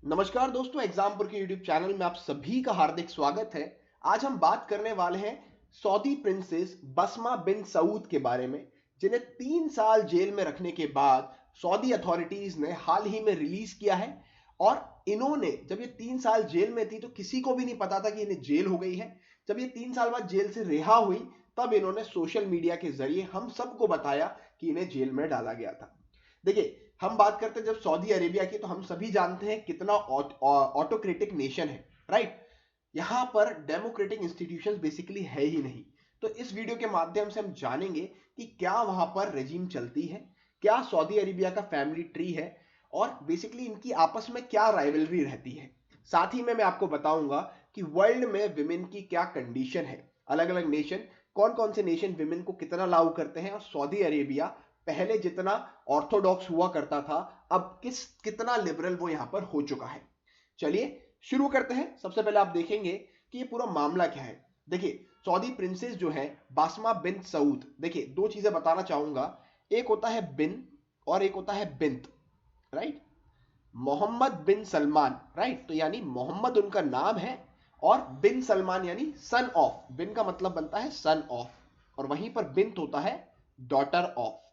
नमस्कार दोस्तों, एग्जामपुर के यूट्यूब चैनल में आप सभी का हार्दिक स्वागत है। आज हम बात करने वाले हैं सऊदी प्रिंसेस बसमा बिन सऊद के बारे में, जिन्हें 3 साल जेल में रखने के बाद सऊदी अथॉरिटीज ने हाल ही में रिलीज किया है। और इन्होंने जब ये 3 साल जेल में थी तो किसी को भी नहीं पता था कि इन्हें जेल हो गई है। जब ये 3 साल बाद जेल से रिहा हुई तब इन्होंने सोशल मीडिया के जरिए हम सबको बताया कि इन्हें जेल में डाला गया था। देखिए, हम बात करते हैं जब सऊदी अरेबिया की, तो हम सभी जानते हैं कितना ऑटोक्रेटिक नेशन है, राइट। यहां पर डेमोक्रेटिक इंस्टीट्यूशंस बेसिकली है ही नहीं। तो इस वीडियो के माध्यम से हम जानेंगे कि क्या वहां पर रेजिम चलती है, क्या सऊदी अरेबिया का फैमिली ट्री है, और बेसिकली इनकी आपस में क्या राइवलरी रहती है। साथ ही में मैं आपको बताऊंगा कि वर्ल्ड में विमेन की क्या कंडीशन है। अलग अलग नेशन, कौन कौन से नेशन विमेन को कितना लागू करते हैं, और सऊदी अरेबिया पहले जितना ऑर्थोडॉक्स हुआ करता था अब कितना लिबरल वो यहां पर हो चुका है। चलिए शुरू करते हैं। सबसे पहले आप देखेंगे कि ये पूरा मामला क्या है। देखिए, सऊदी प्रिंसेस जो है बासमा बिन सऊद, देखिए दो चीजें बताना चाहूंगा। एक होता है बिन और एक होता है बिंत, right. Mohammad bin Salman, right. तो यानी मोहम्मद उनका नाम है और बिन सलमान यानी सन ऑफ। बिन का मतलब बनता है सन ऑफ, और वहीं पर बिंत होता है डॉटर ऑफ।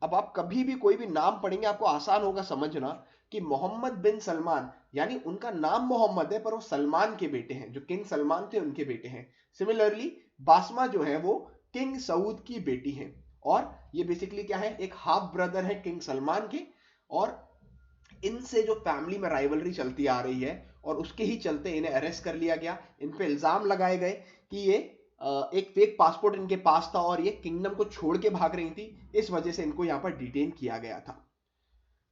अब आप कभी भी कोई भी नाम पढ़ेंगे आपको आसान होगा समझना कि मोहम्मद बिन सलमान यानी उनका नाम मोहम्मद है पर वो सलमान के बेटे हैं, जो किंग सलमान थे उनके बेटे हैं। सिमिलरली बासमा जो है वो किंग सऊद की बेटी है, और ये बेसिकली क्या है, एक हाफ ब्रदर है किंग सलमान के। और इनसे जो फैमिली में राइवलरी चलती आ रही है और उसके ही चलते इन्हें अरेस्ट कर लिया गया। इन पे इल्जाम लगाए गए कि ये एक फेक पासपोर्ट इनके पास था और ये किंगडम को छोड़ के भाग रही थी, इस वजह से इनको यहां पर डिटेन किया गया था।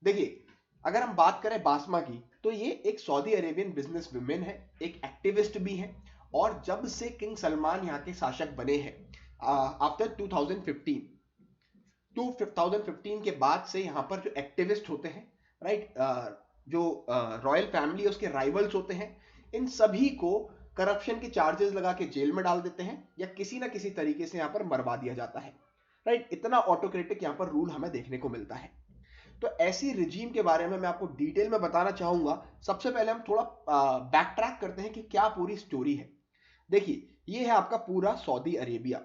देखिए, अगर हम बात करें बासमा की, तो ये एक सऊदी अरेबियन बिजनेस वुमेन है, एक एक्टिविस्ट भी है। और जब से किंग सलमान यहाँ के शासक बने हैं आफ्टर 2015 के बाद से यहाँ पर जो एक्टिविस्ट होते हैं, राइट, जो रॉयल फैमिली है उसके राइवल्स होते हैं, इन सभी को करप्शन के चार्जेस लगा के जेल में डाल देते हैं या किसी ना किसी तरीके से यहाँ पर मरवा दिया जाता है, राइट। इतना ऑटोक्रेटिक यहाँ पर रूल हमें देखने को मिलता है। तो ऐसी रिजीम के बारे में मैं आपको डिटेल में बताना चाहूंगा। सबसे पहले हम थोड़ा बैक ट्रैक करते हैं कि क्या पूरी स्टोरी है। देखिए, ये है आपका पूरा सऊदी अरेबिया।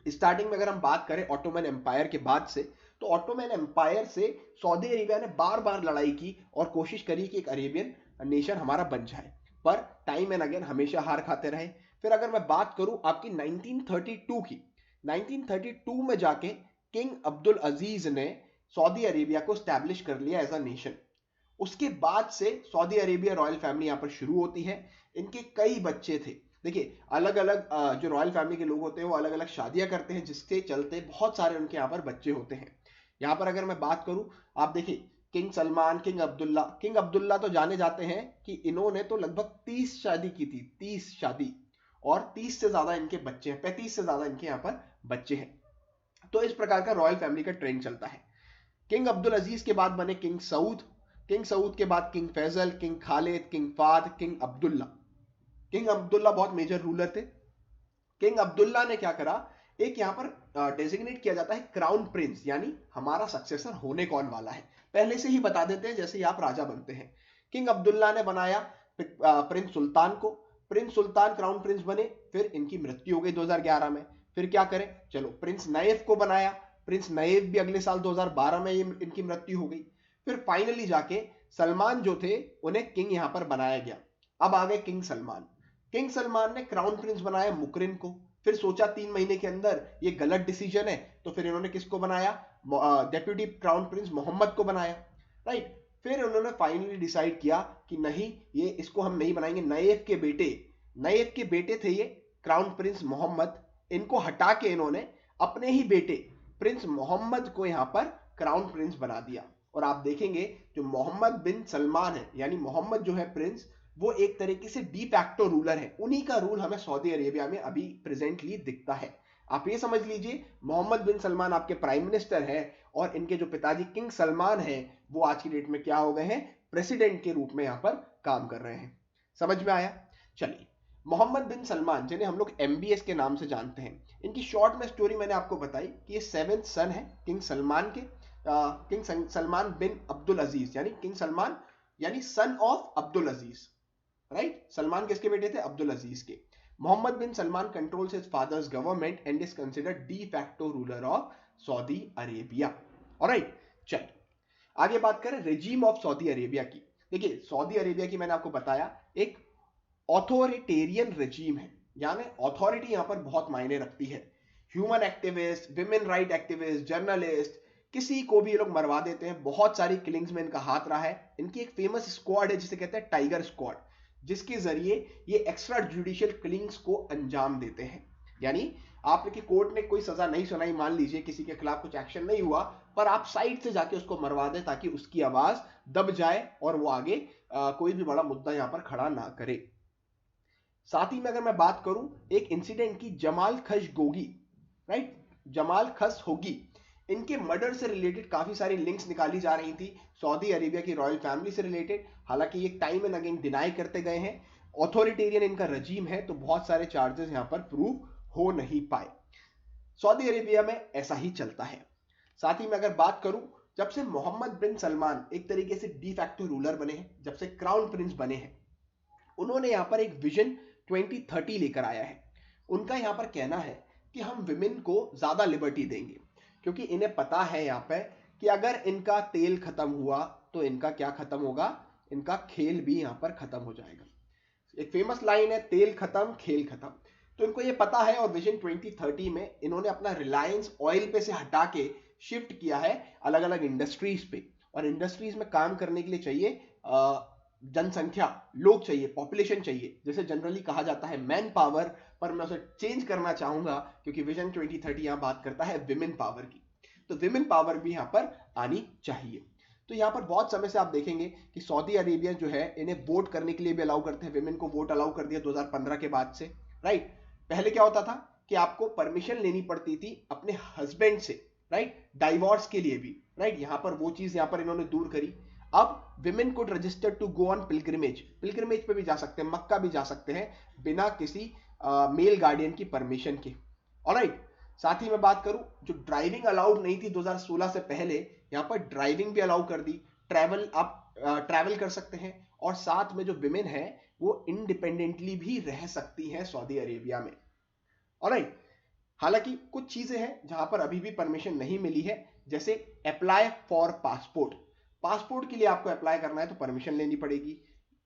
स्टार्टिंग में अगर हम बात करें ऑटोमन एम्पायर के बाद से, तो ऑटोमन एम्पायर से सऊदी अरेबिया ने बार बार लड़ाई की और कोशिश करी कि एक अरेबियन नेशन हमारा बन जाए, पर टाइम एंड अगेन हमेशा हार खाते रहे। फिर अगर मैं बात करूं आपकी 1932 की, 1932 में जाके किंग अब्दुल अजीज ने सऊदी अरेबिया को स्टैब्लिश कर लिया एज अ नेशन। उसके बाद से सऊदी अरेबिया रॉयल फैमिली यहाँ पर शुरू होती है। इनके कई बच्चे थे। देखिए, अलग अलग जो रॉयल फैमिली के लोग होते हैं वो अलग अलग शादियां करते हैं, जिसके चलते बहुत सारे उनके यहाँ पर बच्चे होते हैं। यहाँ पर अगर मैं बात करूं, आप देखिए, किंग सलमान, किंग अब्दुल्ला तो जाने जाते हैं कि इन्होंने तो लगभग 30 शादी की थी, 30 शादी, और 30 से ज्यादा इनके बच्चे हैं, 35 से ज्यादा इनके यहाँ पर बच्चे हैं। तो इस प्रकार का रॉयल फैमिली का ट्रेंड चलता है। किंग अब्दुल अजीज के बाद बने किंग सऊद, किंग सऊद के बाद king Faisal, king Khalid, king Fahd, king Abdullah. King Abdullah बहुत मेजर रूलर थे। किंग अब्दुल्ला ने क्या करा, एक यहां पर डेजिग्नेट किया जाता है क्राउन प्रिंस, यानी हमारा सक्सेसर होने कौन वाला है, पहले से ही बता देते हैं जैसे ही आप राजा बनते हैं। किंग अब्दुल्ला ने बनाया प्रिंस सुल्तान को। प्रिंस सुल्तान क्राउन प्रिंस बने, फिर इनकी मृत्यु हो गई 2011 में। फिर क्या करें, चलो प्रिंस नएफ को बनाया। प्रिंस नएफ भी अगले साल 2012 में इनकी मृत्यु हो गई। फिर फाइनली जाके सलमान जो थे उन्हें किंग यहां पर बनाया गया। अब आ गए किंग सलमान। किंग सलमान ने क्राउन प्रिंस बनाया मुकरिन को। फिर सोचा 3 महीने के अंदर ये गलत डिसीजन है, तो फिर इन्होंने किसको बनाया, डेप्यूटी क्राउन प्रिंस मोहम्मद को बनाया, राइट। फिर उन्होंने फाइनली डिसाइड किया कि नहीं, ये इसको हम नहीं बनाएंगे। नएफ के बेटे थे ये क्राउन प्रिंस मोहम्मद, इनको हटा के इन्होंने अपने ही बेटे प्रिंस मोहम्मद को यहां पर क्राउन प्रिंस बना दिया। और आप देखेंगे जो मोहम्मद बिन सलमान है, यानी मोहम्मद जो है प्रिंस, वो एक तरीके से डी फैक्टो रूलर है। उन्हीं का रूल हमें सऊदी अरेबिया में अभी प्रेजेंटली दिखता है। आप ये समझ लीजिए, मोहम्मद बिन सलमान आपके प्राइम मिनिस्टर है, और इनके जो पिताजी किंग सलमान हैं वो आज की डेट में क्या हो गए हैं, प्रेसिडेंट के रूप में यहां पर काम कर रहे हैं। समझ में आया। चलिए, मोहम्मद बिन सलमान, जिन्हें हम लोग एमबीएस के नाम से जानते हैं, इनकी शॉर्ट में स्टोरी मैंने आपको बताई कि ये 7th सन है किंग सलमान के, king Salman bin Abdul Aziz, यानी किंग सलमान यानी son of Abdul Aziz, right. Salman किसके बेटे थे? अब्दुल अजीज के। Mohammed bin Salman controls his father's government and is considered de facto ruler of Saudi Arabia. Alright, चलिए आगे बात करें रेजिम ऑफ सऊदी अरेबिया की। देखिए सऊदी अरेबिया की मैंने आपको बताया एक ऑथोरिटेरियन रेजिम है, यानी अथॉरिटी यहां पर बहुत मायने रखती है। Human activist, women right activist, journalist, किसी को भी ये लोग मरवा देते हैं। बहुत सारी किलिंग्स में इनका हाथ रहा है। इनकी एक फेमस स्क्वाड है जिसे कहते हैं टाइगर स्क्वाड, जिसके जरिए ये एक्स्ट्रा जुडिशियल किलिंग्स को अंजाम देते हैं। यानी आपके कोर्ट ने कोई सजा नहीं सुनाई, मान लीजिए किसी के खिलाफ कुछ एक्शन नहीं हुआ, पर आप साइड से जाके उसको मरवा दें ताकि उसकी आवाज दब जाए और वो आगे कोई भी बड़ा मुद्दा यहां पर खड़ा ना करे। साथ ही में अगर मैं बात करूं एक इंसिडेंट की, Jamal Khashoggi, right, Jamal Khashoggi, इनके मर्डर से रिलेटेड काफी सारी लिंक्स निकाली जा रही थी सऊदी अरेबिया की रॉयल फैमिली से रिलेटेड। हालांकि ये टाइम एंड अगेन डिनाई करते गए हैं, ऑथोरिटेरियन इनका रजीम है, तो बहुत सारे चार्जेस यहां पर प्रूव हो नहीं पाए। सऊदी अरेबिया में ऐसा ही चलता है। साथ ही में अगर बात करूं, जब से मोहम्मद बिन सलमान एक तरीके से डी फैक्टो रूलर बने हैं, जब से क्राउन प्रिंस बने हैं, उन्होंने यहां पर एक विजन 2030 लेकर आया है। उनका यहां पर कहना है कि हम विमेन को ज्यादा लिबर्टी देंगे, क्योंकि इन्हें पता है यहां पे कि अगर इनका तेल खत्म हुआ तो इनका क्या खत्म होगा, इनका खेल भी यहां पर खत्म हो जाएगा। एक फेमस लाइन है, तेल खत्म खेल खत्म। तो इनको ये पता है और विजन 2030 में इन्होंने अपना रिलायंस ऑयल पे से हटा के शिफ्ट किया है अलग अलग इंडस्ट्रीज पे। और इंडस्ट्रीज में काम करने के लिए चाहिए जनसंख्या, लोग चाहिए, पॉपुलेशन चाहिए, जैसे जनरली कहा जाता है मैन पावर, पर मैं उसे चेंज करना चाहूंगा क्योंकि विजन 2030 यहां बात करता है विमेन पावर की। तो विमेन पावर भी यहां पर आनी चाहिए। तो यहां पर बहुत समय से आप देखेंगे कि सऊदी अरेबिया जो है इन्हें वोट करने के लिए भी अलाउ करते हैं। विमेन को वोट अलाउ कर दिया 2015 के बाद से, राइट। पहले क्या होता था कि आपको परमिशन लेनी पड़ती थी अपने हस्बैंड से, राइट, डाइवोर्स के लिए भी, राइट। यहां पर वो चीज यहां पर इन्होंने दूर करी। अब women could register to go on pilgrimage, pilgrimage पे भी जा सकते हैं, मक्का भी जा सकते हैं बिना किसी मेल गार्डियन की परमिशन के। ऑलराइट, साथ ही मैं बात करूं जो ड्राइविंग अलाउड नहीं थी 2016 से पहले, यहां पर ड्राइविंग भी अलाउ कर दी। ट्रैवल आप ट्रैवल कर सकते हैं, और साथ में जो विमेन है वो इंडिपेंडेंटली भी रह सकती हैं सऊदी अरेबिया में। ऑलराइट, हालांकि कुछ चीजें हैं जहां पर अभी भी परमिशन नहीं मिली है, जैसे अप्लाई फॉर पासपोर्ट। पासपोर्ट के लिए आपको अप्लाई करना है तो परमिशन लेनी पड़ेगी।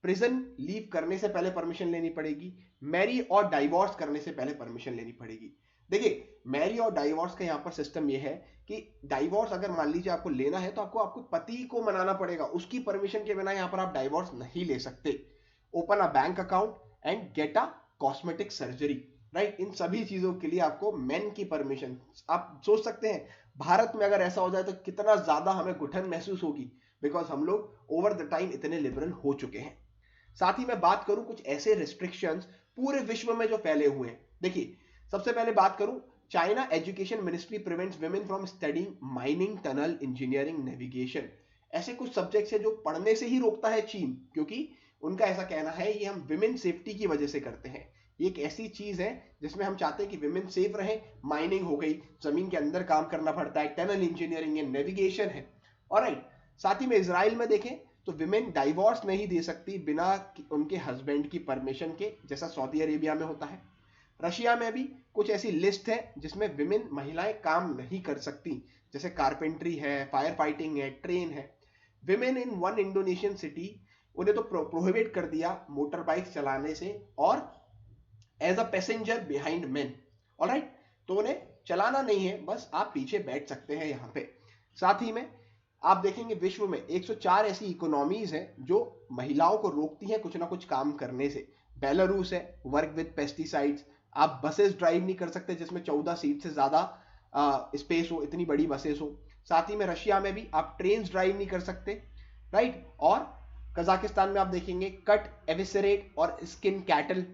प्रिजन लीव करने से पहले परमिशन लेनी पड़ेगी। मैरी और डाइवोर्स करने से पहले परमिशन लेनी पड़ेगी। देखिए मैरी और डाइवोर्स का यहाँ पर सिस्टम ये है कि डाइवोर्स अगर मान लीजिए आपको लेना है तो आपको पति को मनाना पड़ेगा, उसकी परमिशन के बिना यहाँ पर आप डाइवोर्स नहीं ले सकते। Open a bank account and get a cosmetic surgery, right. इन सभी चीजों के लिए आपको मेन की परमिशन, आप सोच सकते हैं भारत में अगर ऐसा हो जाए तो कितना ज्यादा हमें घुटन महसूस होगी, बिकॉज हम लोग ओवर द टाइम इतने लिबरल हो चुके हैं। साथ ही मैं बात करूं कुछ ऐसे रिस्ट्रिक्शंस पूरे विश्व में जो फैले हुए हैं। देखिए सबसे पहले बात करूं, China education ministry prevents women from studying mining, tunnel, engineering, navigation. ऐसे कुछ सब्जेक्ट्स हैं जो पढ़ने से ही रोकता है चीन, क्योंकि उनका ऐसा कहना है ये हम विमेन सेफ्टी की वजह से करते हैं। ये एक ऐसी चीज है जिसमें हम चाहते हैं कि विमेन सेफ रहें। माइनिंग हो गई, जमीन के अंदर काम करना पड़ता है, टनल इंजीनियरिंग है, नेविगेशन है। ऑलराइट, साथ ही में इजराइल में देखें तो विमेन डाइवोर्स नहीं दे सकती बिना उनके हस्बैंड की परमिशन के, जैसा सऊदी अरेबिया में होता है। रशिया में भी कुछ ऐसी लिस्ट है जिसमें विमेन महिलाएं काम नहीं कर सकती, जैसे कारपेंट्री है, फायर फाइटिंग है, ट्रेन है। Women in one Indonesian city, उन्हें तो प्रोहिबिट कर दिया मोटर बाइक चलाने से और as a passenger behind man. Alright, तो उन्हें चलाना नहीं है, बस आप पीछे बैठ सकते हैं यहां पे। साथ ही में आप देखेंगे विश्व में 104 ऐसी इकोनॉमीज हैं जो महिलाओं को रोकती हैं कुछ ना कुछ काम करने से। बेलारूस है, वर्क विद पेस्टिसाइड्स। आप बसेस ड्राइव नहीं कर सकते जिसमें 14 सीट से ज्यादा स्पेस हो, इतनी बड़ी बसेस हो। साथ ही में रशिया में भी आप ट्रेन ड्राइव नहीं कर सकते, राइट। और कजाकिस्तान में आप देखेंगे कट, एविसरेट और स्किन कैटल।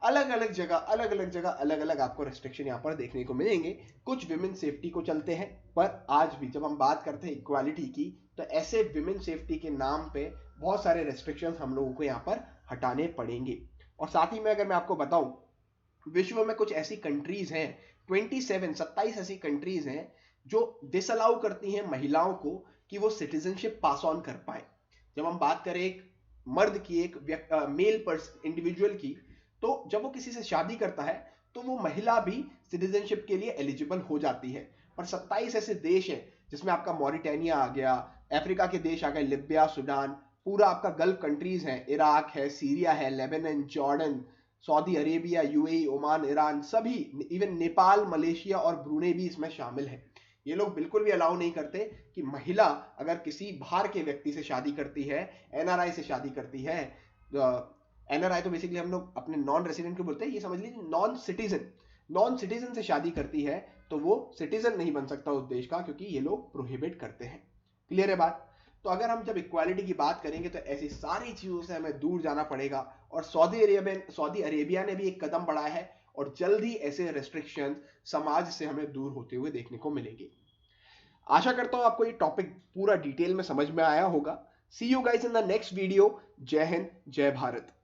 अलग अलग जगह अलग अलग आपको रेस्ट्रिक्शन यहाँ पर देखने को मिलेंगे। कुछ विमेन सेफ्टी को चलते हैं, पर आज भी जब हम बात करते हैं इक्वालिटी की तो ऐसे विमेन सेफ्टी के नाम पे बहुत सारे रेस्ट्रिक्शंस हम लोगों को यहाँ पर हटाने पड़ेंगे। और साथ ही में अगर मैं आपको बताऊं, विश्व में कुछ ऐसी कंट्रीज हैं, 27 ऐसी कंट्रीज हैं जो डिसअलाउ करती हैं महिलाओं को कि वो सिटीजनशिप पास ऑन कर पाए। जब हम बात करें एक मर्द की, एक मेल पर्सन इंडिविजुअल की, तो जब वो किसी से शादी करता है तो वो महिला भी सिटीजनशिप के लिए एलिजिबल हो जाती है। पर 27 ऐसे देश हैं जिसमें आपका मॉरिटानिया आ गया, अफ्रीका के देश आ गए, लिबिया, सूडान, पूरा आपका गल्फ कंट्रीज हैं, इराक है, सीरिया है, Lebanon, Jordan, Saudi Arabia, UAE, Oman, Iran, सभी, इवन नेपाल, मलेशिया और ब्रूनेई भी इसमें शामिल है। ये लोग बिल्कुल भी अलाउ नहीं करते कि महिला अगर किसी बाहर के व्यक्ति से शादी करती है, एनआरआई से शादी करती है, एनआरआई तो बेसिकली हम लोग अपने नॉन रेसिडेंट को बोलते हैं, ये समझ लीजिए नॉन सिटीजन से शादी करती है तो वो सिटीजन नहीं बन सकता उस देश का, क्योंकि ये लोग प्रोहिबिट करते हैं। क्लियर है बात? तो अगर हम जब इक्वालिटी की बात करेंगे तो ऐसी सारी चीजों से हमें दूर जाना पड़ेगा, और सऊदी अरेबिया ने भी एक कदम बढ़ाया है, और जल्द ही ऐसे रेस्ट्रिक्शन समाज से हमें दूर होते हुए देखने को मिलेंगे। आशा करता हूं आपको ये टॉपिक पूरा डिटेल में समझ में आया होगा। See you guys in the next video. जय हिंद, जय भारत।